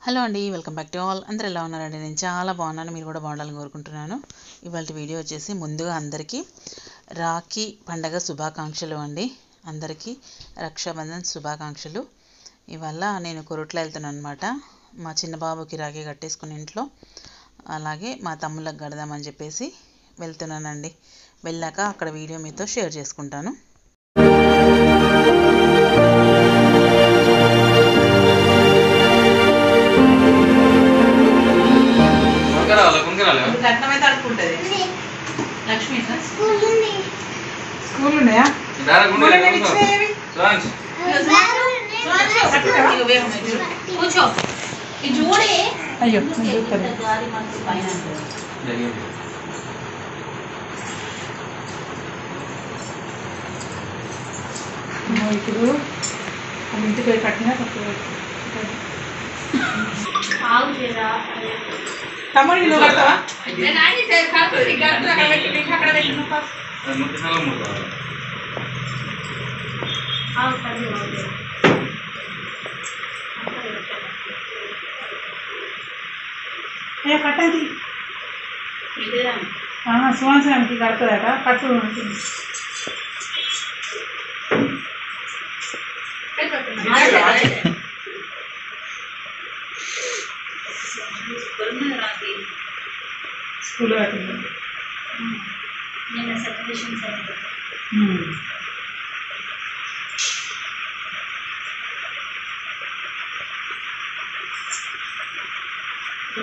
Hello అండి, welcome back to all. అందరూ ఎలా ఉన్నారండి? నేను చాలా బాగున్నాను, మీరు కూడా బాగుండాలని కోరుకుంటున్నాను. ఇవాళ వీడియో వచ్చేసి ముందుగా అందరికీ రాఖీ పండగ శుభాకాంక్షలు అండి. అందరికీ రక్షాబంధన్ శుభాకాంక్షలు. ఇవాళ నేను కొరుట్ల వెళ్తున్నాను అనమాట. మా చిన్న బాబుకి రాఖీ కట్టేసుకుని ఇంట్లో, అలాగే మా తమ్ముళ్ళకి కడదామని చెప్పేసి వెళ్తున్నానండి. వెళ్ళాక అక్కడ వీడియో మీతో షేర్ చేసుకుంటాను. లక్ష్మి స్కూల్ ఉన్నాయా? అయ్యో ఇప్పుడు ఇంటికి పోయి కట్టినా తమ్ముడికి నువ్వు కడతావా? కట్టండి సువాసనకి కడుతుందట. కట్టు ఉంటుంది. స్కూల్లో కట్టింది.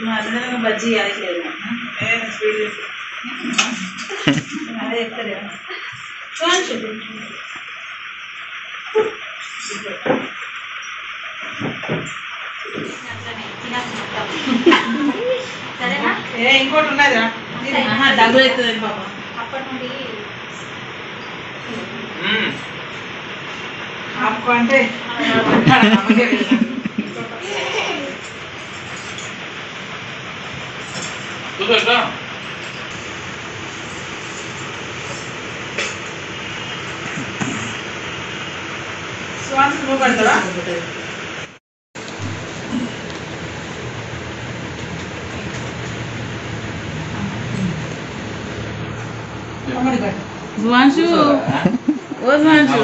మా అందరం బజ్జీ అడగలేదు. అదే ఎక్కడే ఇంకోటి ఉన్నదిరా, డబ్బులు అవుతుంది పాప. అప్పటి నుండి అంటే సువాసన నువ్వు కడతావా? జువాన్షు ఓ జువాన్షు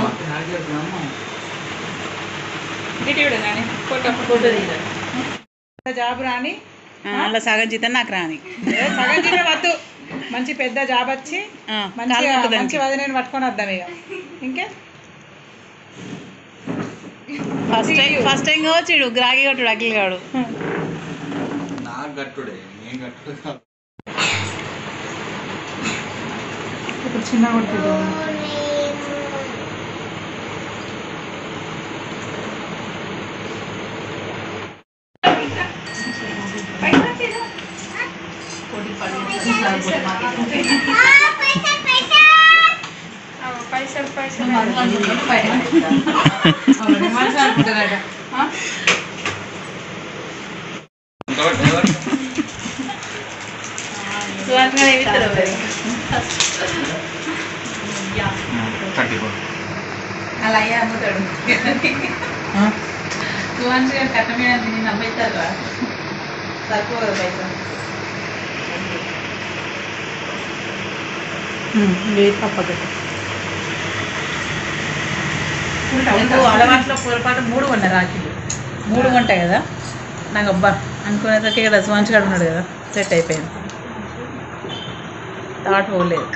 జాబ్ రాని అలా సగం జీతం నాకు రాని. సగం జీతం వద్దు, మంచి పెద్ద జాబ్ వచ్చి మంచి వదిలేని పట్టుకొని వద్దాం ఇక. ఇంకే ఫస్ట్ టైం కావచ్చు గ్రాగి కట్టుడు అఖిల్ గాడు. ఇప్పుడు చిన్న కొడుతుంది. పైసలు పైసలు అనుకుంటారట. అలా అయ్యా అమ్ముతాడు. సువాన్స్ గారు కట్ట మీద తిని నమ్మేస్తారా? తక్కువ కదా పైసా. అలవాట్లో పొరపాటు 3 కొంట రాఖీలు 3 కొంటాయి కదా. నాకు అబ్బా అనుకునేసరికి కదా సువాన్స్ గారు ఉన్నాడు కదా, సెట్ అయిపోయింది. థాట్ పోలేదు.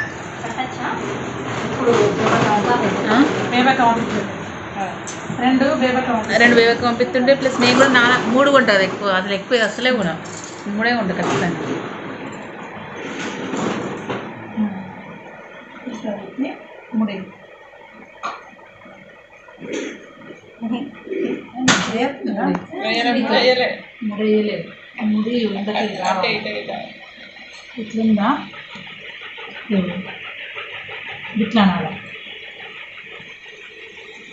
రెండు బేబకి పంపిస్తుంటే ప్లస్ నేను కూడా 3 కొంటుంది ఎక్కువ. అసలు ఎక్కువ అసలే కూడా 3 కొంట ఖచ్చితంగా. ముడి ఇట్లుందా ఇట్లా అనాలి.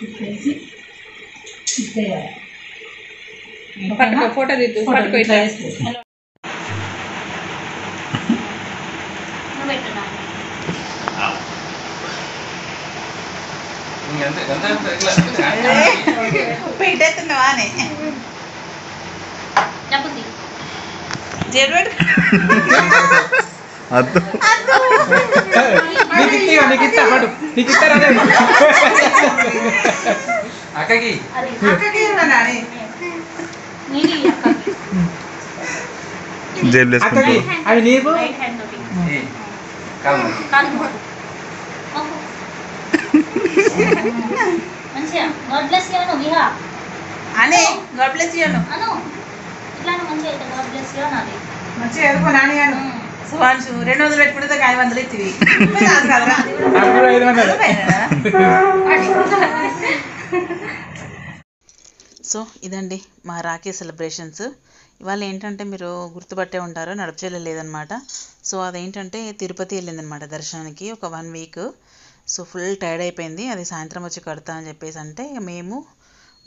ఇట్లేసి ఇట్లేయాలి. ఫోటో దిద్దు పట్టుకో. ఇట్లా పెట్టేస్తున్నావా అని అద్దు అక్కకి జేబులు వేసుకుంటూ అవి నీకు మంచిగా గాడ్ బ్లెస్ యు అను విహా అనే గాడ్ బ్లెస్ యూ అను అను ఇట్లానే మంచిగా అయితే గాడ్ బ్లెస్ యు అనాలి మంచిగా ఎదుకో నాని అను సువాన్షు 200 పెట్టుకుంటే 500 ఇచ్చివి నాకు 500. సో ఇదండి మా రాఖీ సెలబ్రేషన్స్. ఇవాళ ఏంటంటే మీరు గుర్తుపట్టే ఉంటారు, నడపచేల లేదనమాట. సో అదేంటంటే తిరుపతి వెళ్ళిందనమాట దర్శనానికి ఒక 1 వీక్. సో ఫుల్ టైర్డ్ అయిపోయింది. అది సాయంత్రం వచ్చి కడతా అని చెప్పేసి అంటే మేము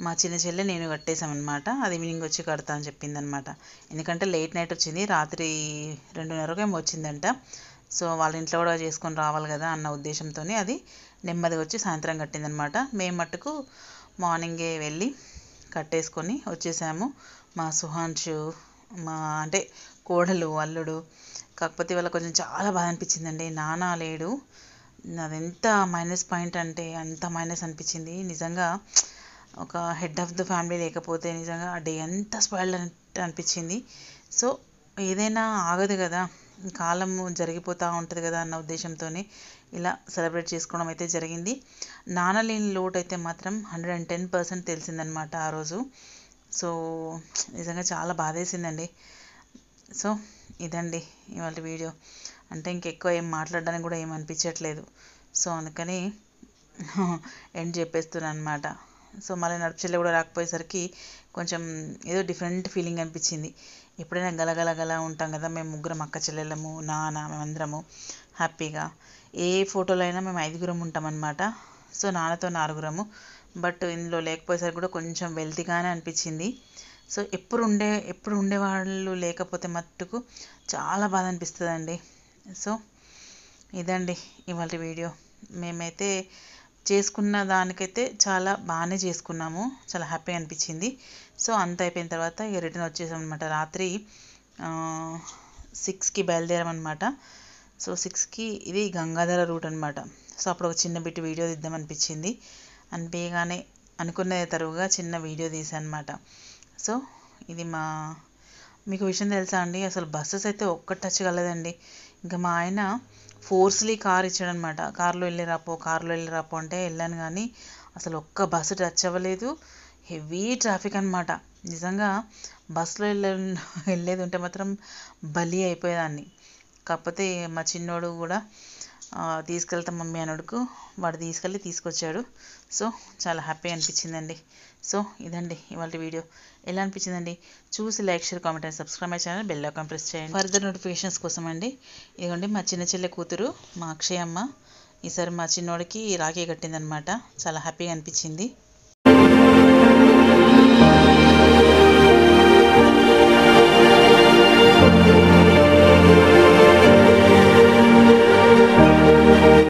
మా చిన్న చెల్లె నేను కట్టేసామన్నమాట. అది ఈవినింగ్ వచ్చి కడతా అని చెప్పిందనమాట. ఎందుకంటే లేట్ నైట్ వచ్చింది, రాత్రి 2:30కి ఏమో వచ్చిందంట. సో వాళ్ళ ఇంట్లో కూడా చేసుకొని రావాలి కదా అన్న ఉద్దేశంతో అది నెమ్మదిగా వచ్చి సాయంత్రం కట్టిందనమాట. మేము మట్టుకు మార్నింగే వెళ్ళి కట్టేసుకొని వచ్చేసాము. మా సుహాన్షు మా అంటే కోడలు అల్లుడు. కాకపోతే వాళ్ళ కొంచెం చాలా బాధ అనిపించిందండి, నాన్న లేడు. అదెంత మైనస్ పాయింట్ అంటే అంత మైనస్ అనిపించింది నిజంగా. ఒక హెడ్ ఆఫ్ ద ఫ్యామిలీ లేకపోతే నిజంగా ఆ డే ఎంత స్పాయిల్డ్ అనిపించింది. సో ఏదైనా ఆగదు కదా, కాలం జరిగిపోతూ ఉంటుంది కదా అన్న ఉద్దేశంతోనే ఇలా సెలబ్రేట్ చేసుకోవడం అయితే జరిగింది. నాన్న లేని లోటు అయితే మాత్రం 110% తెలిసిందనమాట ఆ రోజు. సో నిజంగా చాలా బాధేసిందండి. సో ఇదండి ఇవాళ వీడియో. అంటే ఇంకెక్కువ ఏం మాట్లాడడానికి కూడా ఏం అనిపించట్లేదు. సో అందుకని ఎండ్ చెప్పేస్తున్నాను అనమాట. సో మళ్ళీ నడుపుచెల్లి కూడా రాకపోయేసరికి కొంచెం ఏదో డిఫరెంట్ ఫీలింగ్ అనిపించింది. ఎప్పుడైనా గలగలగల ఉంటాం కదా మేము ముగ్గురం, అక్క చెల్లెళ్ళము, నాన్న, మేమందరము హ్యాపీగా. ఏ ఫోటోలో అయినా మేము 5గురం ఉంటామన్నమాట. సో నాన్నతో 4గురము. బట్ ఇందులో లేకపోయేసరికి కూడా కొంచెం వెల్తీగానే అనిపించింది. సో ఎప్పుడు ఉండేవాళ్ళు లేకపోతే మట్టుకు చాలా బాధ అనిపిస్తుందండి. సో ఇదండి ఇవాళ వీడియో. మేమైతే చేసుకున్న దానికైతే చాలా బాగానే చేసుకున్నాము, చాలా హ్యాపీగా అనిపించింది. సో అంత అయిపోయిన తర్వాత ఇక రిటర్న్ వచ్చేసాం అనమాట. రాత్రి 6కి బయలుదేరామన్నమాట. సో 6కి ఇది గంగాధర రూట్ అనమాట. సో అప్పుడు ఒక చిన్న బిట్ వీడియో తీద్దామనిపించింది. అనిపించగానే అనుకున్నదే తరువుగా చిన్న వీడియో తీసాను అనమాట. సో ఇది మీకు విషయం తెలుసా అండి, అసలు బస్సెస్ అయితే ఒక్కటి టచ్ కలదండి. ఇంకా మా ఆయన ఫోర్స్లీ కార్ ఇచ్చాడనమాట. కారులో వెళ్ళిరాపో అంటే వెళ్ళాను, కానీ అసలు ఒక్క బస్సు టచ్ అవ్వలేదు. హెవీ ట్రాఫిక్ అనమాట. నిజంగా బస్సులో వెళ్ళేది ఉంటే మాత్రం బలి అయిపోయేదాన్ని. కాకపోతే మా చిన్నోడు కూడా తీసుకెళ్తాం మమ్మీ అన్నోడుకు, వాడు తీసుకొచ్చాడు. సో చాలా హ్యాపీగా అనిపించిందండి. సో ఇదండి ఇవాళ వీడియో. ఎలా అనిపించిందండి చూసి like, share, comment and subscribe my channel, bell icon press చేయండి ఫర్దర్ నోటిఫికేషన్స్ కోసం అండి. ఇదిగోండి మా చిన్న చెల్లె కూతురు మా అక్షయమ్మ ఈసారి మా చిన్నోడికి రాఖీ కట్టిందనమాట. చాలా హ్యాపీగా అనిపించింది.